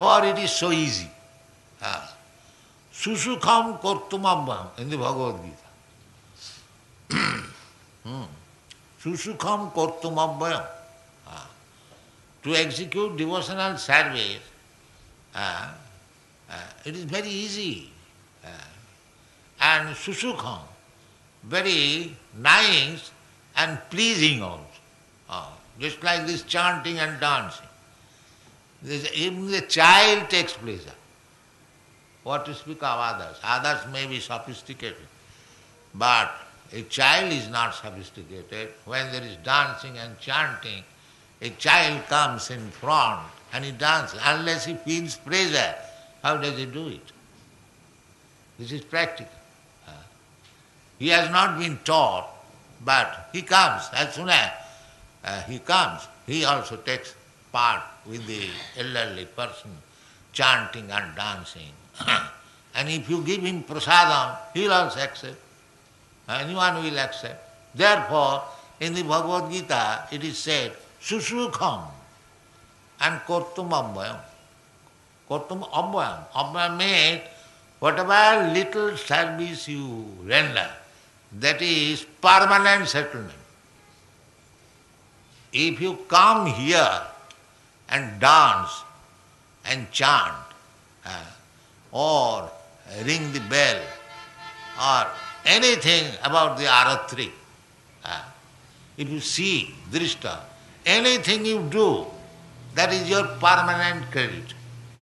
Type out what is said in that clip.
Or it is so easy. Ah. Susukham kortumabham in the Bhagavad Gita. Susukham kortumabham. To execute devotional service, it is very easy. And susukham, very nice and pleasing also. Just like this chanting and dancing. Even the child takes pleasure. What to speak of others? Others may be sophisticated, but a child is not sophisticated. When there is dancing and chanting, a child comes in front and he dances. Unless he feels pleasure, how does he do it? This is practical. He has not been taught, but he comes. As soon as he comes, he also takes part with the elderly person, chanting and dancing. And if you give him prasadam, he will also accept. Anyone will accept. Therefore, in the Bhagavad Gita, it is said, Susukham and Kortum Abhayam. Kortum Abhayam. Abhayam means whatever little service you render, that is permanent settlement. If you come here and dance and chant, or ring the bell, or anything about the Aratri, if you see, drishta, anything you do, that is your permanent credit.